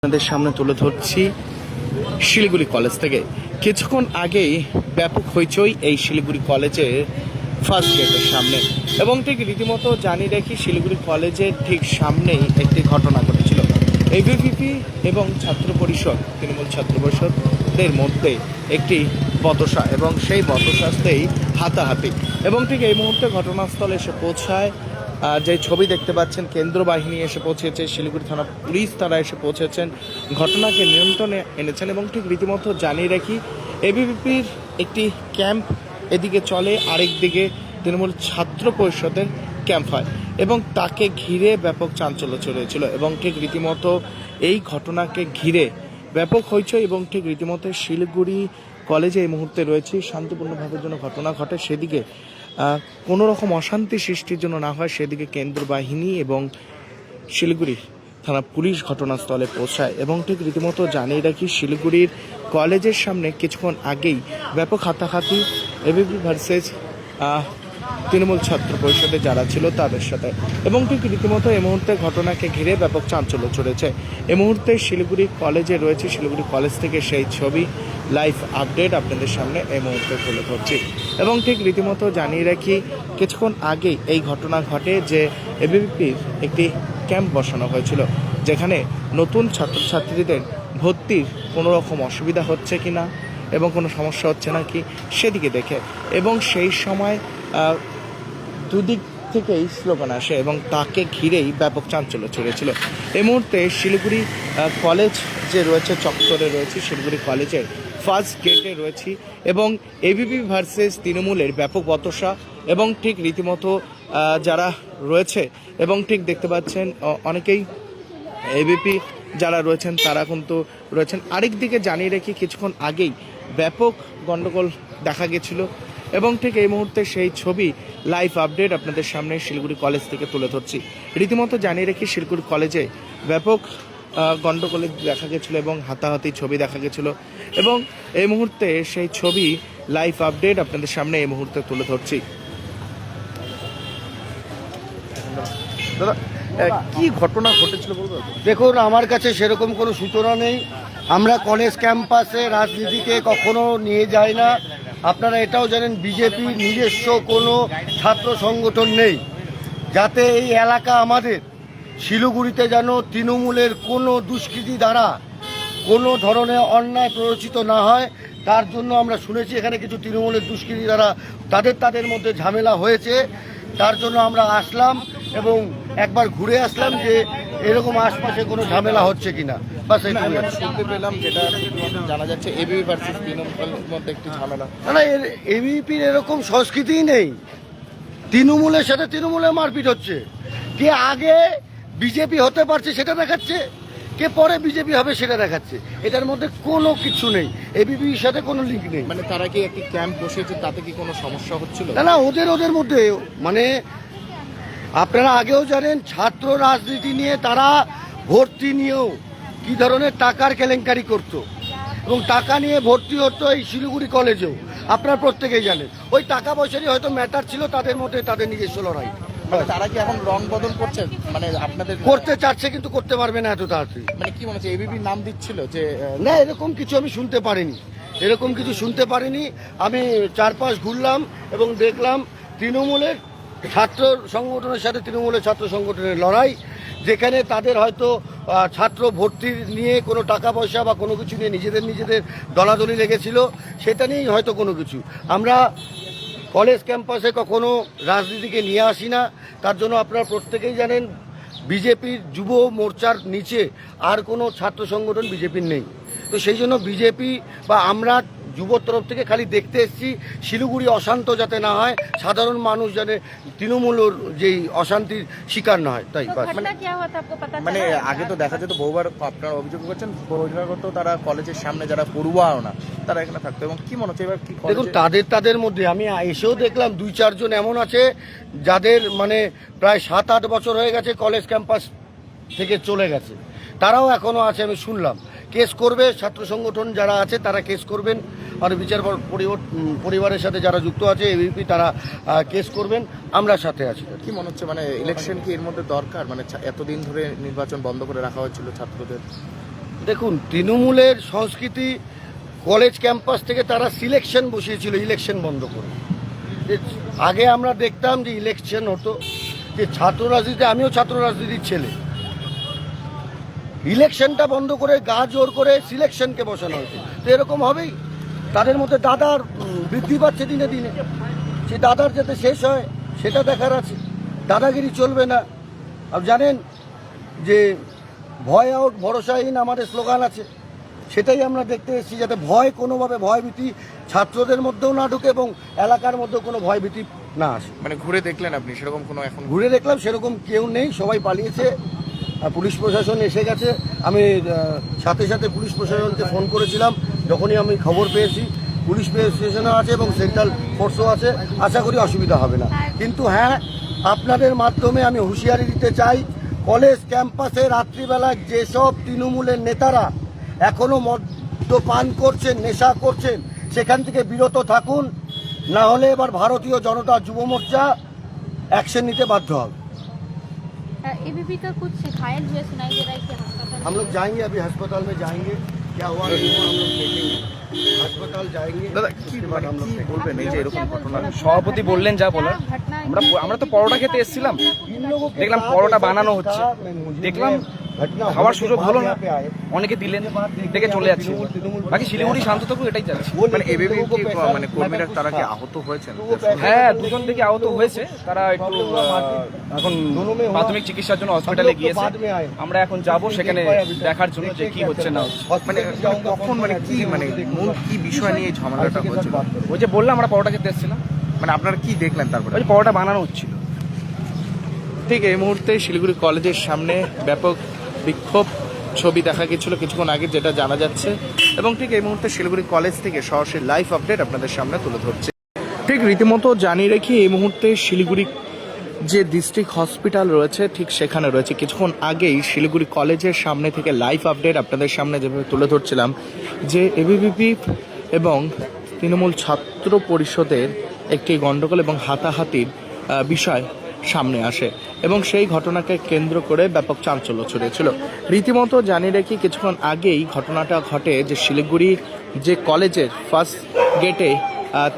আপনাদের সামনে তুলে ধরছি শিলিগুড়ি কলেজ থেকে। কিছুক্ষণ আগেই ব্যাপক হইচই এই শিলিগুড়ি কলেজের ফার্স্ট গেটের সামনে, এবং ঠিক রীতিমতো জানিয়ে রাখি শিলিগুড়ি কলেজের ঠিক সামনেই একটি ঘটনা ঘটেছিল। এবিভিপি এবং ছাত্র পরিষদ, তৃণমূল ছাত্র পরিষদের মধ্যে একটি বচসা, এবং সেই বচসাতেই হাতাহাতি, এবং ঠিক এই মুহূর্তে ঘটনাস্থলে এসে পৌঁছায় যে ছবি দেখতে পাচ্ছেন, কেন্দ্র বাহিনী এসে পৌঁছেছে, শিলিগুড়ি থানা পুলিশ তারা এসে পৌঁছেছেন, ঘটনাকে নিয়ন্ত্রণে এনেছেন। এবং ঠিক রীতিমতো জানিয়ে রাখি এবিভিপির একটি ক্যাম্প এদিকে চলে, আরেক দিকে তৃণমূল ছাত্র পরিষদের ক্যাম্প হয়, এবং তাকে ঘিরে ব্যাপক চাঞ্চল্য ছড়িয়েছিল। এবং ঠিক রীতিমতো এই ঘটনাকে ঘিরে ব্যাপক হইচই, এবং ঠিক রীতিমতো শিলিগুড়ি কলেজে এই মুহূর্তে রয়েছে শান্তিপূর্ণভাবে যেন ঘটনা ঘটে, সেদিকে কোনো রকম অশান্তি সৃষ্টির জন্য না হয় সেদিকে কেন্দ্র বাহিনী এবং শিলিগুড়ি থানা পুলিশ ঘটনাস্থলে পৌঁছায়। এবং ঠিক রীতিমতো জানিয়ে রাখি শিলিগুড়ির কলেজের সামনে কিছুক্ষণ আগেই ব্যাপক হাতাহাতি এবিপি ভার্সেস তৃণমূল ছাত্র পরিষদে যারা ছিল তাদের সাথে, এবং ঠিক রীতিমতো এই মুহূর্তে ঘটনাকে ঘিরে ব্যাপক চাঞ্চল্য ছড়েছে। এই মুহূর্তে শিলিগুড়ি কলেজে রয়েছে, শিলিগুড়ি কলেজ থেকে সেই ছবি লাইভ আপডেট আপনাদের সামনে এই মুহূর্তে তুলে ধরছি। এবং ঠিক রীতিমতো জানিয়ে রাখি কিছুক্ষণ আগেই এই ঘটনা ঘটে যে এবিভিপির একটি ক্যাম্প বসানো হয়েছিল, যেখানে নতুন ছাত্রছাত্রীদের ভর্তির কোনো রকম অসুবিধা হচ্ছে কি না এবং কোনো সমস্যা হচ্ছে না কি সেদিকে দেখে, এবং সেই সময় দুদিক থেকেই স্লোগান আসে, এবং তাকে ঘিরেই ব্যাপক চাঞ্চল্য ছড়িয়েছিল। এই মুহূর্তে শিলিগুড়ি কলেজ যে রয়েছে চত্বরে রয়েছে, শিলিগুড়ি কলেজের ফার্স্ট গেটে রয়েছি, এবং এবিপি ভার্সেস তৃণমূলের ব্যাপক বচসা, এবং ঠিক রীতিমতো যারা রয়েছে, এবং ঠিক দেখতে পাচ্ছেন অনেকেই এবিপি যারা রয়েছেন তারা কিন্তু রয়েছেন। আরেক দিকে জানিয়ে রেখে কিছুক্ষণ আগেই ব্যাপক গণ্ডগোল দেখা গেছিল, এবং ঠিক এই মুহূর্তে সেই ছবি লাইভ আপডেট আপনাদের সামনে শিলিগুড়ি কলেজ থেকে তুলে ধরছি। রীতিমতো জানিয়ে রেখে শিলিগুড়ি কলেজে ব্যাপক গণ্ডগোলে দেখা গেছিলো এবং হাতাহাতি ছবি দেখা গেছিলো, এবং এই মুহূর্তে সেই ছবি লাইভ আপডেট আপনাদের সামনে এই মুহূর্তে তুলে ধরছি। দাদা, কি ঘটনা ঘটেছিল বলবো? দেখুন, আমার কাছে সেরকম কোনো সূচনা নেই। আমরা কলেজ ক্যাম্পাসে রাজনীতিকে কখনো নিয়ে যাই না। আপনারা এটাও জানেন বিজেপি নিজস্ব কোনো ছাত্র সংগঠন নেই, যাতে এই এলাকা আমাদের শিলিগুড়িতে যেন তৃণমূলের কোনো দুষ্কৃতি দ্বারা কোনো ধরনের অন্যায় প্ররোচিত না হয়, তার জন্য আমরা শুনেছি এখানে কিছু তৃণমূলের দুষ্কৃতি দ্বারা তাদের মধ্যে ঝামেলা হয়েছে। তার জন্য আমরা আসলাম এবং একবার ঘুরে আসলাম যে এরকম আশপাশে কোনো ঝামেলা হচ্ছে কিনা। বাস শুনতে পেলাম যেটা জানা যাচ্ছে এবিপি ভার্সেস তৃণমূলের মধ্যে একটি ঝামেলা। না, এবিপির এরকম সংস্কৃতিই নেই। তৃণমূলের সাথে তৃণমূলের মারপিট হচ্ছে। কে আগে বিজেপি হতে পারছে সেটা দেখাচ্ছে, কে পরে বিজেপি হবে সেটা দেখাচ্ছে। এটার মধ্যে কোনো কিছু নেই, এবিপির সাথে কোনো লিঙ্ক নেই। মানে তারা কি একটি ক্যাম্প বসেছে, তাতে কি কোনো সমস্যা হচ্ছিল? না, ওদের মধ্যে মানে আপনারা আগেও জানেন ছাত্র রাজনীতি নিয়ে তারা ভর্তি নিয়েও কি ধরনের টাকার কেলেঙ্কারি করতো, এবং টাকা নিয়ে ভর্তি হতো এই শিলিগুড়ি কলেজেও। আপনারা প্রত্যেকেই জানেন ওই টাকা পয়সারই হয়তো ম্যাটার ছিল তাদের মধ্যে, তাদের নিজস্ব লড়াই। তারা কি এখন রং বদল করছে, মানে আপনাদের করতে চাচ্ছে কিন্তু করতে পারবে না এত তাড়াতাড়ি? মানে কি মনে হচ্ছে এবিপির নাম দিচ্ছিল যে? না, এরকম কিছু আমি শুনতে পারিনি। আমি চারপাশ ঘুরলাম এবং দেখলাম তৃণমূলের ছাত্র সংগঠনের সাথে তৃণমূলের ছাত্র সংগঠনের লড়াই, যেখানে তাদের হয়তো ছাত্র ভর্তির নিয়ে কোনো টাকা পয়সা বা কোনো কিছু নিয়ে নিজেদের দলাদলি লেগেছিল, সেটা নিয়েই হয়তো কোনো কিছু। আমরা কলেজ ক্যাম্পাসে কখনো রাজনীতিকে নিয়ে আসি না, তার জন্য আপনারা প্রত্যেকেই জানেন বিজেপির যুব মোর্চার নিচে আর কোনো ছাত্র সংগঠন বিজেপির নেই। তো সেই জন্য বিজেপি বা আমরা যুবর তরফ থেকে খালি দেখতে এসেছি শিলিগুড়ি অশান্ত যাতে না হয়, সাধারণ মানুষ যাতে তৃণমূলের যেই অশান্তির শিকার না হয়, তাই। মানে আগে তো দেখা যেত বহুবার আপনারা অভিযোগ করছেন বহিরাগত তারা কলেজের সামনে যারা পড়ুয়াও না তারা এখানে থাকতো, এবং কি মনে হচ্ছে এবার কি? দেখুন, তাদের মধ্যে আমি এসেও দেখলাম 2-4 জন এমন আছে যাদের মানে প্রায় 7-8 বছর হয়ে গেছে কলেজ ক্যাম্পাস থেকে চলে গেছে, তারাও এখনো আছে। আমি শুনলাম কেস করবে ছাত্র সংগঠন যারা আছে, তারা কেস করবেন, আর বিচার পরিবারের সাথে যারা যুক্ত আছে এবিপি তারা কেস করবেন, আমরা সাথে আছি। কি মনে হচ্ছে মানে ইলেকশন কি এর মধ্যে দরকার? মানে এতদিন ধরে নির্বাচন বন্ধ করে রাখা হয়েছিল ছাত্রদের, দেখুন, তৃণমূলের সংস্কৃতি কলেজ ক্যাম্পাস থেকে তারা সিলেকশন বসিয়েছিল ইলেকশন বন্ধ করে। যে আগে আমরা দেখতাম যে ইলেকশন হতো, যে ছাত্র রাজনীতি, আমিও ছাত্র রাজনীতির ছেলে, ইলেকশনটা বন্ধ করে গা জোর করে সিলেকশনকে বসানো হয়েছে। তো এরকম হবেই, তাদের মধ্যে দাদার বৃদ্ধি পাচ্ছে দিনে দিনে, সেই দাদার যাতে শেষ হয় সেটা দেখার আছে। দাদাগিরি চলবে না। আর জানেন যে ভয় আউট ভরসাহীন আমাদের স্লোগান আছে, সেটাই আমরা দেখতে এসেছি, যাতে ভয় কোনোভাবে ভয়ভীতি ছাত্রদের মধ্যেও না ঢুকে এবং এলাকার মধ্যেও কোনো ভয়ভীতি না আসে। মানে ঘুরে দেখলেন আপনি সেরকম কোনো এখন? ঘুরে দেখলাম সেরকম কেউ নেই, সবাই পালিয়েছে। পুলিশ প্রশাসন এসে গেছে। আমি সাথে সাথে পুলিশ প্রশাসনকে ফোন করেছিলাম যখনই আমি খবর পেয়েছি। পুলিশ স্টেশনও আছে এবং সেন্ট্রাল ফোর্সও আছে, আশা করি অসুবিধা হবে না। কিন্তু হ্যাঁ, আপনাদের মাধ্যমে আমি হুঁশিয়ারি দিতে চাই, কলেজ ক্যাম্পাসে রাত্রিবেলা যেসব তৃণমূলের নেতারা এখনো মদ্যপান করছেন, নেশা করছেন, সেখান থেকে বিরত থাকুন, না হলে এবার ভারতীয় জনতা যুব মোর্চা एक्शन नीते बाध्य হবে। एबीपी का कुछ घायल हुए सुनाई दे रहा है कि अस्पताल हम लोग जाएंगे, अभी अस्पताल में जाएंगे, क्या हुआ नहीं हुआ हम लोग देखेंगे, अस्पताल जाएंगे। দাদা কি মানে কি বলবেন এই যে এরকম ঘটনা? সভাপতি বললেন যা বলার। আমরা তো পরোটা খেতে এসেছিলাম, দেখলাম পরোটা বানানো হচ্ছে, দেখলাম খাওয়ার সুযোগ হলো না, অনেকে দিলেন, দেখে চলে যাচ্ছে। বাকি শিলিগুড়ি শান্ত থাকুক, এটাই চাচ্ছি। মানে এবিপি মানে কর্মীরা তারা কি আহত হয়েছেন? হ্যাঁ, দুজন থেকে আহত হয়েছে, তারা একটু এখন প্রাথমিক চিকিৎসার জন্য হসপিটালে গিয়েছে। আমরা এখন যাব সেখানে দেখার জন্য যে কি হচ্ছে না হচ্ছে। মানে কখন মানে কি মানে মূল কি বিষয় নিয়ে এই ঝামেলাটা হয়েছিল? ওই যে বললাম আমরা পরোটা খেতে এসেছিলাম, মানে আপনারা কি দেখলেন তারপরে? ওই পরোটা বানানো হচ্ছিল। ঠিক এই মুহূর্তে শিলিগুড়ি কলেজের সামনে ব্যাপক বিক্ষোভ ছবি দেখা গেছিল কিছুক্ষণ আগে, যেটা জানা যাচ্ছে। এবং ঠিক এই মুহূর্তে শিলিগুড়ি কলেজ থেকে সরাসরি লাইভ আপডেট আপনাদের সামনে তুলে ধরছে। ঠিক রীতিমতো জানিয়ে রেখি, এই মুহূর্তে শিলিগুড়ি যে ডিস্ট্রিক্ট হসপিটাল রয়েছে ঠিক সেখানে রয়েছে। কিছুক্ষণ আগেই শিলিগুড়ি কলেজের সামনে থেকে লাইভ আপডেট আপনাদের সামনে যেভাবে তুলে ধরছিলাম, যে এবিভিপি এবং তৃণমূল ছাত্র পরিষদের একটি গণ্ডগোল এবং হাতাহাতির বিষয় সামনে আসে এবং সেই ঘটনাকে কেন্দ্র করে ব্যাপক চাঞ্চল্য ছড়িয়েছিল। রীতিমতো জানিয়ে রেখি, কিছুক্ষণ আগেই ঘটনাটা ঘটে যে শিলিগুড়ি যে কলেজের ফার্স্ট গেটে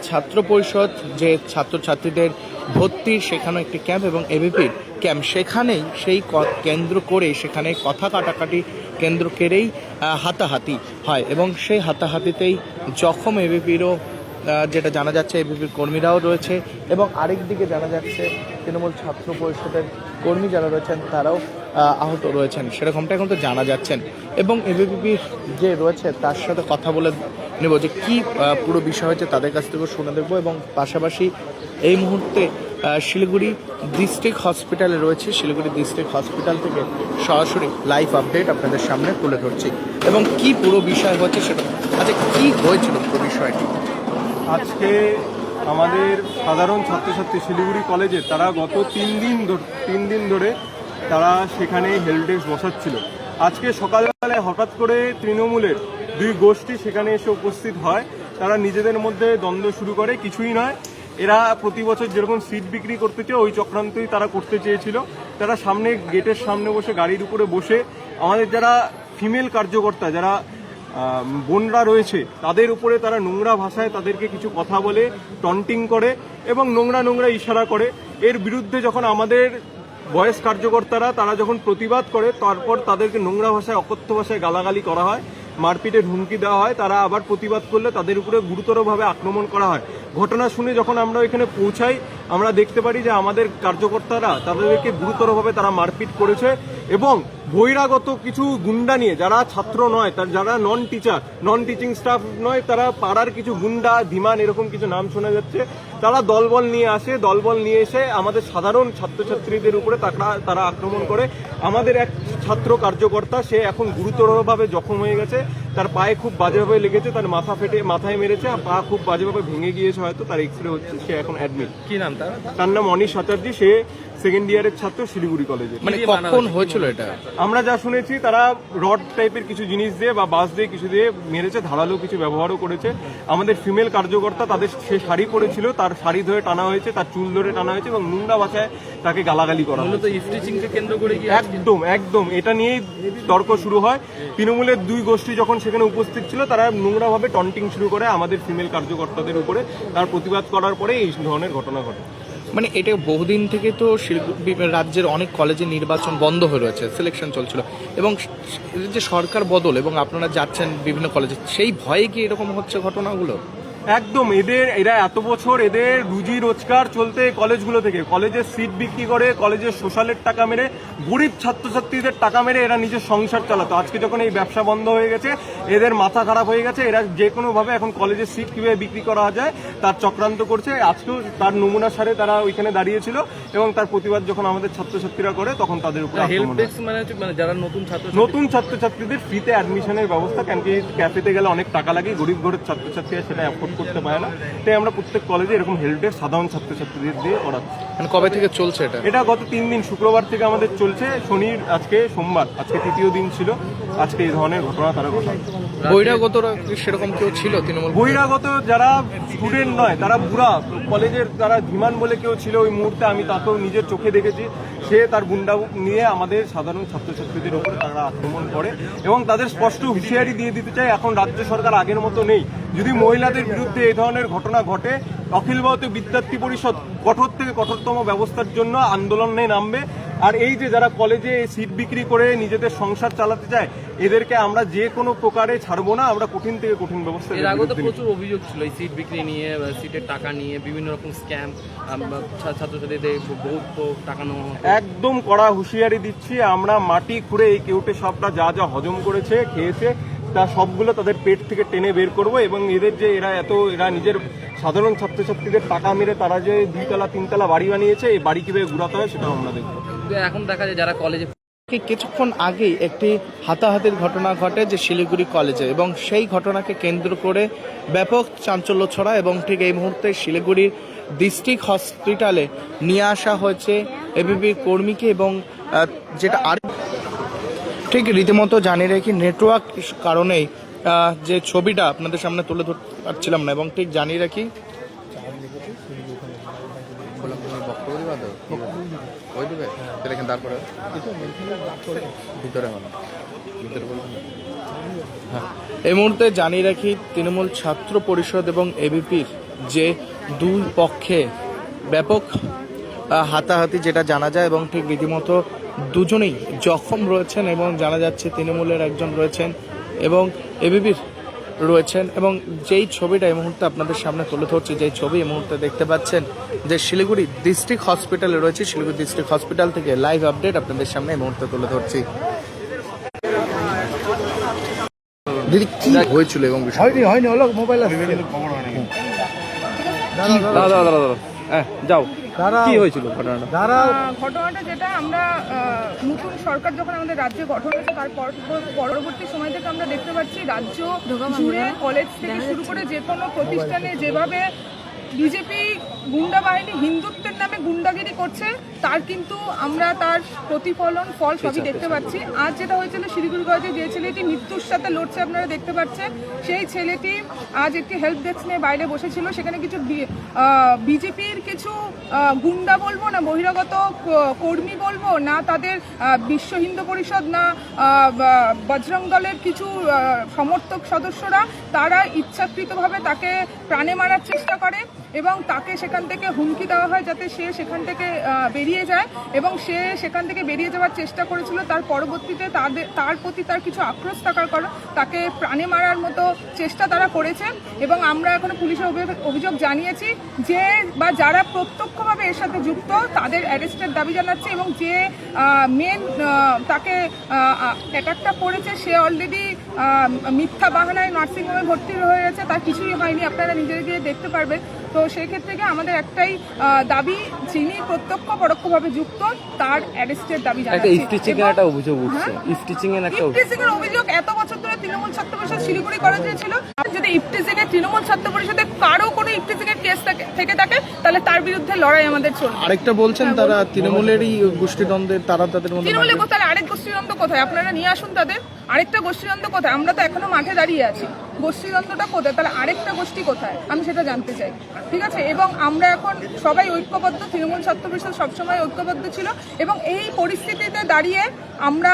ছাত্র পরিষদ যে ছাত্রছাত্রীদের ভর্তির সেখানে একটি ক্যাম্প এবং এবিপির ক্যাম্প, সেখানেই সেই কেন্দ্র করে সেখানে কথা কাটাকাটি কেন্দ্র করেই হাতাহাতি হয় এবং সেই হাতাহাতিতেই জখম এবিপিরও যেটা জানা যাচ্ছে, এবিপির কর্মীরাও রয়েছে এবং আরেক দিকে জানা যাচ্ছে তৃণমূল ছাত্র পরিষদের কর্মী যারা রয়েছেন তারাও আহত রয়েছেন, সেরকমটা এখন তো জানা যাচ্ছেন। এবং এবিপির যে রয়েছে তার সাথে কথা বলে নেব যে কী পুরো বিষয় হচ্ছে, তাদের কাছ থেকেও শুনে দেখবো। এবং পাশাপাশি এই মুহূর্তে শিলিগুড়ি ডিস্ট্রিক্ট হসপিটালে রয়েছে, শিলিগুড়ি ডিস্ট্রিক্ট হসপিটাল থেকে সরাসরি লাইভ আপডেট আপনাদের সামনে তুলে ধরছি এবং কি পুরো বিষয় হচ্ছে সেটা। আচ্ছা, কী হয়েছিল পুরো বিষয়টি? আজকে আমাদের সাধারণ ছাত্রছাত্রী শিলিগুড়ি কলেজে তারা গত তিন দিন ধরে তারা সেখানে হেল্প ডেস্ক বসাচ্ছিল। আজকে সকালবেলায় হঠাৎ করে তৃণমূলের দুই গোষ্ঠী সেখানে এসে উপস্থিত হয়। তারা নিজেদের মধ্যে দ্বন্দ্ব শুরু করে, কিছুই নয়, এরা প্রতি বছর যেরকম সিট বিক্রি করতে চেয়ে ওই চক্রান্তই তারা করতে চেয়েছিল। তারা সামনে গেটের সামনে বসে, গাড়ির উপরে বসে আমাদের যারা ফিমেল কার্যকর্তা, যারা বোনরা রয়েছে, তাদের উপরে তারা নোংরা ভাষায় তাদেরকে কিছু কথা বলে, টন্টিং করে এবং নোংরা ইশারা করে। এর বিরুদ্ধে যখন আমাদের বয়স কার্যকর্তারা তারা যখন প্রতিবাদ করে, তারপর তাদেরকে নোংরা ভাষায়, অকথ্য ভাষায় গালাগালি করা হয়, মারপিটের হুমকি দেওয়া হয়। তারা আবার প্রতিবাদ করলে তাদের উপরে গুরুতরভাবে আক্রমণ করা হয়। ঘটনা শুনে যখন আমরা এখানে পৌঁছাই, আমরা দেখতে পারি যে আমাদের কার্যকর্তারা তাদেরকে গুরুতরভাবে তারা মারপিট করেছে এবং বহিরাগত কিছু গুন্ডা নিয়ে, যারা ছাত্র নয়, যারা নন টিচিং স্টাফ নয়, তারা পাড়ার কিছু গুন্ডা, ধীমান, এরকম কিছু নাম শোনা যাচ্ছে, তারা দলবল নিয়ে এসে আমাদের সাধারণ ছাত্রছাত্রীদের উপরে তারা আক্রমণ করে। আমাদের এক ছাত্র কার্যকর্তা, সে এখন গুরুতরভাবে জখম হয়ে গেছে, তার পায়ে খুব বাজেভাবে লেগেছে, তার মাথায় মেরেছে, পা খুব বাজেভাবে ভেঙে গিয়েছে, হয়তো তার এক্সরে হচ্ছে, সে এখন অ্যাডমিট। কি নাম তার? তার নাম অনিশ আচার্য, সে সেকেন্ড ইয়ারের ছাত্র শিলিগুড়ি কলেজে। মানে কখন হয়েছিল এটা? আমরা যা শুনেছি তারা রড টাইপের কিছু জিনিস দিয়ে বা বাস দিয়ে কিছু দিয়ে মেরেছে, ধারালো কিছু ব্যবহারও করেছে। আমাদের ফিমেল কার্যকর্তা তাদের সে শাড়ি পরেছিল, তার শাড়ি ধরে টানা হয়েছে, তার চুল ধরে টানা হয়েছে এবং নোংরা ভাষায় তাকে গালাগালি করা হয়েছে। ইফটিচিংকে কেন্দ্র করে একদম একদম এটা নিয়েই তর্ক শুরু হয়। তৃণমূলের দুই গোষ্ঠী যখন সেখানে উপস্থিত ছিল তারা নোংরাভাবে টন্টিং শুরু করে আমাদের ফিমেল কার্যকর্তাদের উপরে। তার প্রতিবাদ করার পরে এই ধরনের ঘটনা ঘটে। মানে এটা বহুদিন থেকে তো রাজ্যের অনেক কলেজে নির্বাচন বন্ধ হয়ে রয়েছে, সিলেকশন চলছিল, এবং যে সরকার বদল এবং আপনারা যাচ্ছেন বিভিন্ন কলেজে, সেই ভয়ে কি এরকম হচ্ছে ঘটনাগুলো? একদম এরা এত বছর এদের রুজি রোজগার চলতে কলেজগুলো থেকে, কলেজের সিট বিক্রি করে, কলেজের সোশ্যালের টাকা মেরে, গরিব ছাত্রছাত্রীদের টাকা মেরে এরা নিজের সংসার চালাতো। আজকে যখন এই ব্যবসা বন্ধ হয়ে গেছে এদের মাথা খারাপ হয়ে গেছে। এরা যে কোনোভাবে এখন কলেজের সিট কিভাবে বিক্রি করা যায় তার চক্রান্ত করছে। আজকেও তার নমুনা সারে তারা ওইখানে দাঁড়িয়েছিল এবং তার প্রতিবাদ যখন আমাদের ছাত্রছাত্রীরা করে তখন তাদের উপর আক্রমণ হয়। মানে যারা নতুন ছাত্রছাত্রীদের ফ্রিতে অ্যাডমিশনের ব্যবস্থা, কেন কি ক্যাফেতে গেলে অনেক টাকা লাগে, গরিব ঘরের ছাত্রছাত্রীরা সেটা অ্যাফোর্ড করতে পারে না। তাই আমরা প্রত্যেক কলেজে এরকম হেল্প ডেস্ক সাধারণ ছাত্রছাত্রীদের দিয়ে করাচ্ছি। মানে কবে থেকে চলছে এটা? এটা গত 3 দিন, শুক্রবার থেকে আমাদের চলছে, শনির আজকে সোমবার, আজকে তৃতীয় দিন ছিল। আজকে এই ধরনের ঘটনা তারা ঘটায়। বহিরাগতরা সেরকম কেউ ছিল তৃণমূল? বহিরাগত যারা স্টুডেন্ট নয়, তারা বুড়া কলেজের, তারা ধীমান বলে কেউ ছিল ওই মুহূর্তে, আমি তাকেও নিজের চোখে দেখেছি। সে তার গুন্ডা নিয়ে আমাদের সাধারণ ছাত্রছাত্রীদের উপরে তারা আক্রমণ করে এবং তাদের স্পষ্ট হুঁশিয়ারি দিয়ে দিতে চাই, এখন রাজ্য সরকার আগের মতো নেই। যদি মহিলাদের বিরুদ্ধে এই ধরনের ঘটনা ঘটে, অখিল ভারতীয় বিদ্যার্থী পরিষদ কঠোর থেকে কঠোরতম ব্যবস্থার জন্য আন্দোলনে নামবে। আর এই যে যারা কলেজে সিট বিক্রি করে নিজেদের সংসার চালাতে চায়, এদেরকে আমরা যে কোনো প্রকারে ছাড়বো না। আমরা কঠিন থেকে কঠিন ব্যবস্থা। এর আগে তো প্রচুর অভিযোগ ছিল এই সিট বিক্রি নিয়ে, সিটের টাকা নিয়ে, বিভিন্ন রকম স্ক্যাম, ছাত্রছাত্রীদের বহুত টাকা নেওয়া। একদম কড়া হুঁশিয়ারি দিচ্ছি, আমরা মাটি খুঁড়ে এই কেউটে সবটা যা যা হজম করেছে খেয়েছে তা সবগুলো তাদের পেট থেকে টেনে বের করব। এবং এদের যে এরা নিজের সাধারণ ছাত্রছাত্রীদের টাকা মেরে তারা যে 2তলা 3তলা বাড়ি বানিয়েছে, এই বাড়ি কিভাবে ঘুরাতে হয় সেটাও আমরা দেখবো। এখন দেখা যায় যারা কলেজে কিছুক্ষণ আগেই একটি হাতাহাতির ঘটনা ঘটে যে শিলিগুড়ি কলেজে, এবং সেই ঘটনাকে কেন্দ্র করে ব্যাপক চাঞ্চল্য ছড়া এবং ঠিক এই মুহূর্তে শিলিগুড়ির ডিস্ট্রিক্ট হসপিটালে নিয়ে আসা হয়েছে এবিপির কর্মীকে। এবং যেটা আর ঠিক রীতিমতো জানিয়ে রাখি, নেটওয়ার্ক কারণেই যে ছবিটা আপনাদের সামনে তুলে ধরতে পারছিলাম না, এবং ঠিক জানিয়ে রাখি এই মুহূর্তে জানিয়ে রাখি, তৃণমূল ছাত্র পরিষদ এবং এবিপির যে দুই পক্ষে ব্যাপক হাতাহাতি যেটা জানা যায়, এবং ঠিক রীতিমতো দুজনেই জখম রয়েছেন এবং জানা যাচ্ছে তৃণমূলের একজন রয়েছেন এবং এবিপির রয়েছেন। এবং যেই ছবিটা এই মুহূর্তে আপনাদের সামনে তুলে ধরছে, যেই ছবি এই মুহূর্তে দেখতে পাচ্ছেন যে শিলিগুড়ি ডিস্ট্রিক্ট হসপিটালে রয়েছে, শিলিগুড়ি ডিস্ট্রিক্ট হসপিটাল থেকে লাইভ আপডেট আপনাদের সামনে এই মুহূর্তে তুলে ধরছি। দিদি কি হয়েছিল এবং হয়নি হলো মোবাইল যাও কি হয়েছিল ঘটনাটা? ঘটনাটা যেটা আমরা নতুন সরকার যখন আমাদের রাজ্যে গঠন হয়েছে তার পরবর্তী সময় থেকে আমরা দেখতে পাচ্ছি রাজ্য জুড়ে কলেজ থেকে শুরু করে যে কোনো প্রতিষ্ঠানে যেভাবে বিজেপি গুন্ডা বাহিনী হিন্দুত্বের নামে গুন্ডাগিরি করছে, তার কিন্তু আমরা তার প্রতিফলন ফল সবই দেখতে পাচ্ছি। আজ যেটা হয়েছিল শিলিগুড়ি কলেজে, যে ছেলেটি মৃত্যুর সাথে লড়ছে আপনারা দেখতে পাচ্ছেন, সেই ছেলেটি আজ একটি হেল্প ডেস্ক নিয়ে বাইরে বসেছিল। সেখানে কিছু বিজেপির কিছু গুন্ডা বলবো না, বহিরাগত কর্মী বলবো না, তাদের বিশ্ব হিন্দু পরিষদ না বজরং দলের কিছু সমর্থক সদস্যরা, তারা ইচ্ছাকৃতভাবে তাকে প্রাণে মারার চেষ্টা করে এবং তাকে সেখান থেকে হুমকি দেওয়া হয় যাতে সে সেখান থেকে বেরিয়ে যায়, এবং সে সেখান থেকে বেরিয়ে যাওয়ার চেষ্টা করেছিল। তার পরবর্তীতে তার প্রতি তার কিছু আক্রোশ থাকার কারণে তাকে প্রাণে মারার মতো চেষ্টা তারা করেছে। এবং আমরা এখনো পুলিশের অভিযোগ জানিয়েছি যে বা যারা প্রত্যক্ষভাবে এর সাথে যুক্ত তাদের অ্যারেস্টের দাবি জানাচ্ছে, এবং যে মেন তাকে অ্যাটাকটা করেছে সে অলরেডি মিথ্যা বাহানায় নার্সিংহোমে ভর্তি হয়ে গেছে, তার কিছুই হয়নি, আপনারা নিজেরা গিয়ে দেখতে পারবেন। তো সেই ক্ষেত্রে আমাদের একটাই দাবি, যিনি প্রত্যক্ষ পরোক্ষভাবে যুক্ত তার অ্যারেস্টের দাবি জানাচ্ছি। একটা অভিযোগ উঠছে, ইফটিচিং এর অভিযোগ এত বছর ধরে তৃণমূল ছাত্র পরিষদ শিলিগুড়ি কলেজে ছিল। যদি ইফটিচিং এর তৃণমূল ছাত্র পরিষদে কারো কোনো ইফটিচিং এর কেস থেকে থাকে তাহলে তার বিরুদ্ধে লড়াই আমাদের চলবে। আরেকটা বলছেন তারা তৃণমূলেরই গোষ্ঠীদ্বন্দ্বের, তারা তাদের মধ্যে তৃণমূলে কোথায় আরেক গোষ্ঠীদ্বন্দ্ব কোথায়? আপনারা নিয়ে আসুন তাদের আরেকটা গোষ্ঠীদ্বন্দ্ব কোথায়? আমরা তো এখনো মাঠে দাঁড়িয়ে আছি, গোষ্ঠীদ্বন্দ্বটা কোথায়? তাহলে আরেকটা গোষ্ঠী কোথায়? আমি সেটা জানতে চাই, ঠিক আছে? এবং আমরা এখন সবাই ঐক্যবদ্ধ, তৃণমূল ছাত্র পরিষদ সবসময় ঐক্যবদ্ধ ছিল এবং এই পরিস্থিতিতে দাঁড়িয়ে আমরা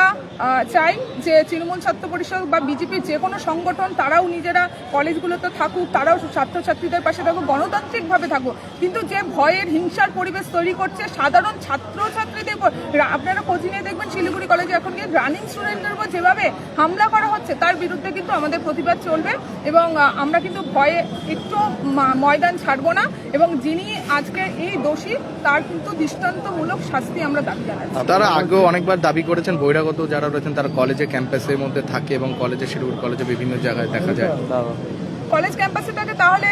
চাই যে তৃণমূল ছাত্র পরিষদ বা বিজেপির যে কোনো সংগঠন তারাও নিজেরা কলেজগুলোতে থাকুক, তারাও ছাত্রছাত্রীদের পাশে থাকুক, গণতান্ত্রিকভাবে থাকুক। কিন্তু যে ভয়ের হিংসার পরিবেশ তৈরি করছে সাধারণ ছাত্রছাত্রীদের উপর, আপনারা খোঁজ নিয়ে দেখবেন শিলিগুড়ি কলেজে এখন গিয়ে রানিং স্টুডেন্টদের উপর যেভাবে হামলা করা হচ্ছে তার বিরুদ্ধে কিন্তু আমাদের প্রতিবাদ চলবে এবং আমরা কিন্তু ভয়ে একটু ময়দান ছাড়বো না এবং যিনি আজকে এই দোষী তার কিন্তু দৃষ্টান্তমূলক শাস্তি আমরা দাবি জানাচ্ছি। তারা আগেও অনেকবার দাবি করেছেন বহিরাগত যারা রয়েছেন তারা কলেজে ক্যাম্পাসের মধ্যে থাকে এবং কলেজে শিলিগুড়ি কলেজে বিভিন্ন জায়গায় দেখা যায়। কলেজ ক্যাম্পাসে থাকে তাহলে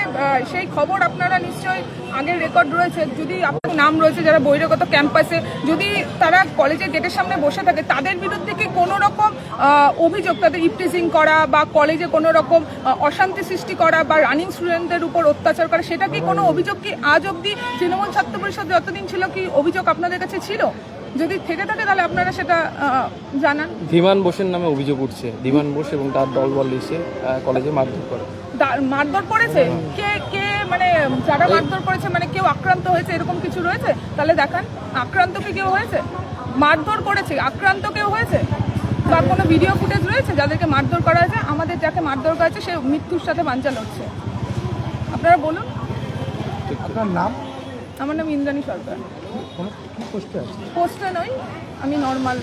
সেই খবর আপনারা নিশ্চয়ই আগের রেকর্ড রয়েছে, যদি আপনার নাম রয়েছে যারা বহিরাগত ক্যাম্পাসে যদি তারা কলেজের গেটের সামনে বসে থাকে তাদের বিরুদ্ধে কি কোনো রকম অভিযোগ, তাদের ইপটিজিং করা বা কলেজে কোনো রকম অশান্তি সৃষ্টি করা বা রানিং স্টুডেন্টদের উপর অত্যাচার করা, সেটা কি কোনো অভিযোগ কি আজ অবধি তৃণমূল ছাত্র পরিষদ যতদিন ছিল কি অভিযোগ আপনাদের কাছে ছিল? যদি থেকে থাকে তাহলে আপনারা সেটা জানান। ধীমান বোসের নামে অভিযোগ উঠছে, ধীমান বোস এবং তার দলবল এসে কলেজে মারধর করে। মারধর করেছে কে কে? মানে যারা মারধর করেছে মানে কেউ আক্রান্ত হয়েছে এরকম কিছু রয়েছে? তাহলে দেখান, আক্রান্ত কি কেউ হয়েছে? মারধর করেছে, আক্রান্ত কেউ হয়েছে? বা কোনো ভিডিও ফুটেজ রয়েছে যাদেরকে মারধর করা হয়েছে? আমাদের যাকে মারধর করা হয়েছে সে মৃত্যুর সাথে বাঞ্চা লড়ছে। আপনারা বলুন। আপনার নাম? আমার নাম ইন্দ্রাণী সরকার। পোস্টে নই, আমি নর্মাল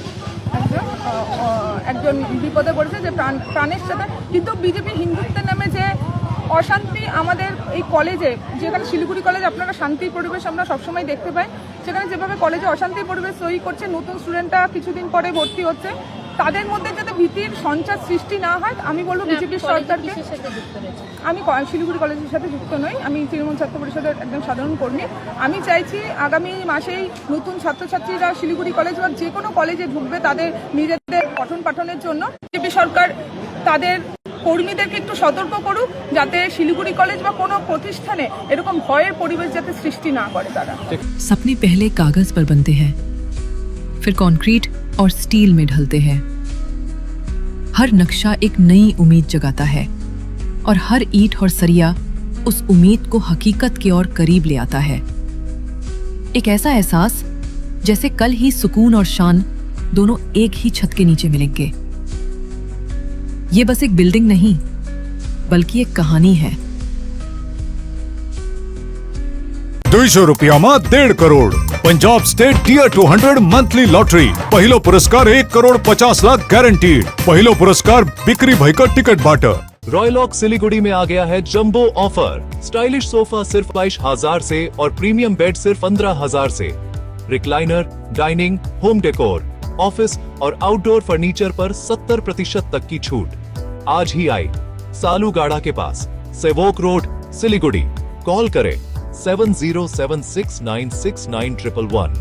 একজন বিপদে পড়েছে যে প্রাণের সাথে। কিন্তু বিজেপি হিন্দুত্বের নামে যে অশান্তি আমাদের এই কলেজে, যেখানে শিলিগুড়ি কলেজ আপনারা শান্তির পরিবেশ আমরা সবসময় দেখতে পাই, সেখানে যেভাবে কলেজে অশান্তির পরিবেশ তৈরি করছে, নতুন স্টুডেন্টরা কিছুদিন পরে ভর্তি হচ্ছে, তাদের মধ্যে যাতে ভীতির সঞ্চার সৃষ্টি না হয় আমি বলবো বিজেপি সরকারকে। আমি শিলিগুড়ি কলেজের সাথে যুক্ত নই, আমি তৃণমূল ছাত্র পরিষদের একজন সাধারণ কর্মী। আমি চাইছি আগামী মাসেই নতুন ছাত্রছাত্রীরা শিলিগুড়ি কলেজ বা যে কোনো কলেজে ঢুকবে তাদের নিজেদের পঠন পাঠনের জন্য বিজেপি সরকার তাদের কর্মীদেরকে একটু সতর্ক করুক যাতে শিলিগুড়ি কলেজ বা কোনো প্রতিষ্ঠানে এরকম ভয়ের পরিবেশ যাতে সৃষ্টি না করে তারা। सपने पहले कागज पर बनते हैं, फिर कंक्रीट और स्टील में ढलते हैं। हर नक्शा एक नई उम्मीद जगाता है और हर ईंट और सरिया उस उम्मीद को हकीकत की ओर करीब ले आता है। एक ऐसा एहसास जैसे कल ही सुकून और शान दोनों एक ही छत के नीचे मिलेंगे। ये बस एक बिल्डिंग नहीं बल्कि एक कहानी है। 200 रुपयाમાં 1.5 crore Punjab state dear 200 monthly lottery पहिलो पुरस्कार 1,50,00,000 गारंटीड। पहिलो पुरस्कार बिक्री भयकर टिकट बाटर। रॉयलॉक सिलीगुड़ी में आ गया है जंबो ऑफर। स्टाइलिश सोफा सिर्फ 22,000 से और प्रीमियम बेड सिर्फ 15,000 से। Recliner, dining, home decor, office और आउटडोर फर्नीचर पर 70% तक की छूट। आज ही आई सालूगाड़ा के पास, सेवोक रोड, सिलीगुड़ी। कॉल करें 7076969111।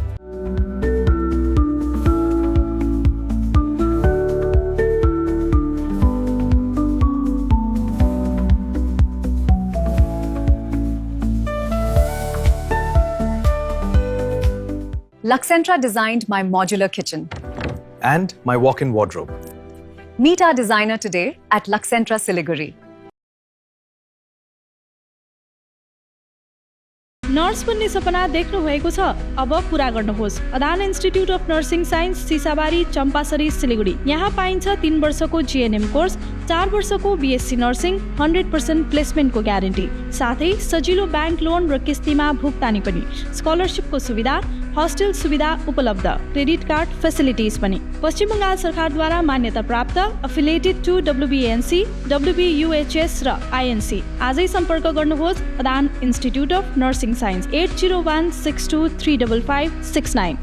Luxentra designed my modular kitchen. And my walk-in wardrobe. Meet our designer today at Luxentra Siliguri. Nurse बन्ने सपना देख्नु भएको छ? अब पूरा गर्नुहोस्। Adan institute of nursing science, Sisabari, Champasari, Siliguri. यहाँ पाइन्छ 3 वर्षको जीएनएम कोर्स, 4 वर्षको बीएससी नर्सिङ, 100% प्लेसमेन्टको ग्यारेन्टी, साथै सजिलो ब्याङ्क लोन र किस्तीमा भुक्तानी पनि, स्कलरसिपको सुविधा, हस्टेल सुविधा उपलब्ध, क्रेडिट कार्ड फेसिलिटिज पनि। पश्चिम बङ्गाल सरकारद्वारा मान्यता प्राप्त, अफिलिएटेड टु WBNC, WBUHS र INC। आजै सम्पर्क गर्नुहोस् Adan institute of nursing science 8016235569।